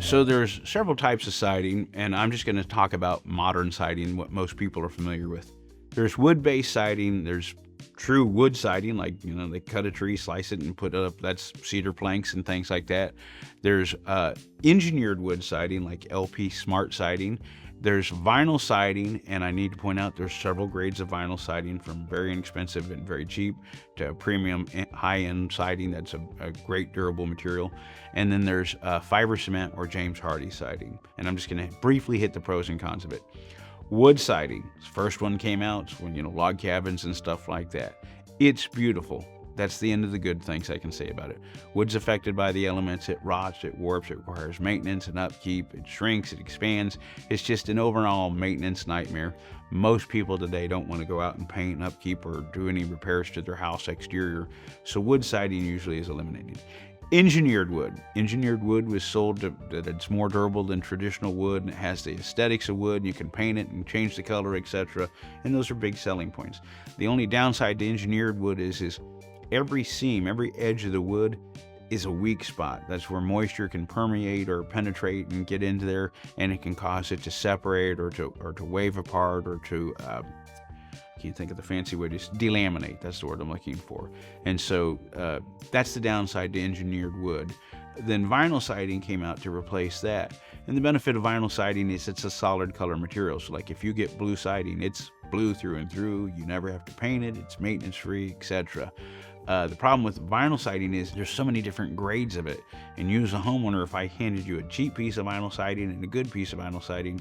So there's several types of siding, and I'm just going to talk about modern siding, what most people are familiar with. There's wood-based siding. There's true wood siding, like, they cut a tree, slice it, and put it up. That's cedar planks and things like that. There's engineered wood siding, like LP Smart siding. There's vinyl siding, and I need to point out there's several grades of vinyl siding, from very inexpensive and very cheap to premium high-end siding that's a great durable material. And then there's fiber cement or James Hardie siding. And I'm just going to briefly hit the pros and cons of it. Wood siding, first one came out when, log cabins and stuff like that. It's beautiful. That's the end of the good things I can say about it. Wood's affected by the elements. It rots, it warps, it requires maintenance and upkeep. It shrinks, it expands. It's just an overall maintenance nightmare. Most people today don't want to go out and paint and upkeep or do any repairs to their house exterior, so wood siding usually is eliminated. Engineered wood. Engineered wood was sold that it's more durable than traditional wood, and it has the aesthetics of wood. You can paint it and change the color, etc. And those are big selling points. The only downside to engineered wood is every seam, every edge of the wood is a weak spot. That's where moisture can permeate or penetrate and get into there, and it can cause it to separate or to wave apart or to can't think of the fancy way, just delaminate. That's the word I'm looking for. And so that's the downside to engineered wood. Then vinyl siding came out to replace that. And the benefit of vinyl siding is it's a solid color material. So like if you get blue siding, it's blue through and through. You never have to paint it. It's maintenance free, etc. The problem with vinyl siding is there's so many different grades of it. And you as a homeowner, if I handed you a cheap piece of vinyl siding and a good piece of vinyl siding,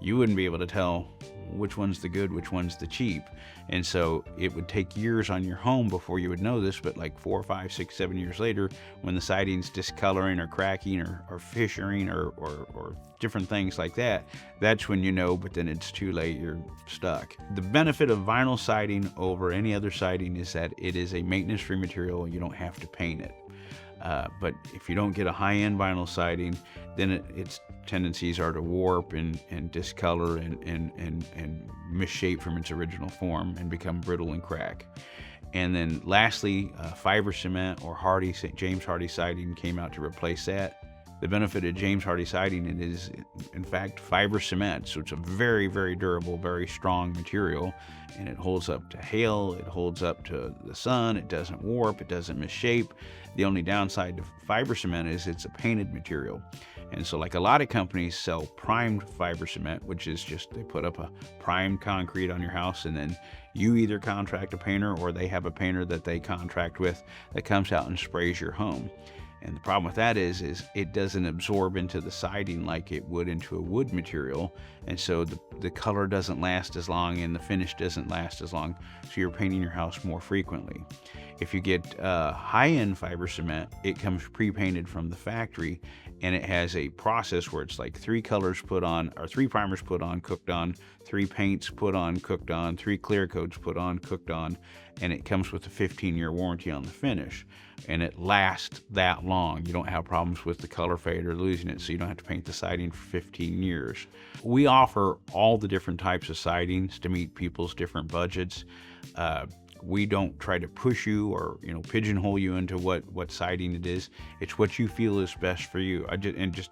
you wouldn't be able to tell which one's the good, which one's the cheap. And so it would take years on your home before you would know this, but like 4, 5, 6, 7 years later, when the siding's discoloring or cracking or fissuring or different things like that, that's when you know, but then it's too late, you're stuck. The benefit of vinyl siding over any other siding is that it is a maintenance-free material. You don't have to paint it. But if you don't get a high-end vinyl siding, then its tendencies are to warp and discolor and misshape from its original form and become brittle and crack. And then lastly, fiber cement or James Hardie siding came out to replace that. The benefit of James Hardie siding, it is in fact fiber cement, so it's a very, very durable, very strong material, and it holds up to hail, it holds up to the sun, it doesn't warp, it doesn't misshape. The only downside to fiber cement is it's a painted material. And so like a lot of companies sell primed fiber cement, which is just they put up a primed concrete on your house, and then you either contract a painter or they have a painter that they contract with that comes out and sprays your home. And the problem with that is it doesn't absorb into the siding like it would into a wood material. And so the color doesn't last as long and the finish doesn't last as long. So you're painting your house more frequently. If you get high-end fiber cement, it comes pre-painted from the factory, and it has a process where it's like 3 colors put on, or 3 primers put on, cooked on, 3 paints put on, cooked on, 3 clear coats put on, cooked on, and it comes with a 15-year warranty on the finish. And it lasts that long. You don't have problems with the color fade or losing it, so you don't have to paint the siding for 15 years. We offer all the different types of sidings to meet people's different budgets. We don't try to push you or pigeonhole you into what siding it is. It's what you feel is best for you.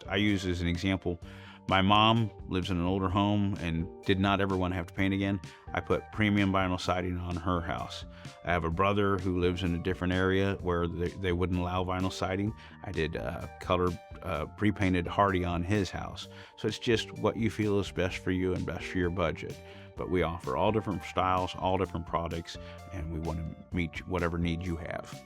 I use as an example, my mom lives in an older home and did not ever want to have to paint again. I put premium vinyl siding on her house. I have a brother who lives in a different area where they wouldn't allow vinyl siding. I did colored pre-painted Hardie on his house. So it's just what you feel is best for you and best for your budget. But we offer all different styles, all different products, and we want to meet whatever need you have.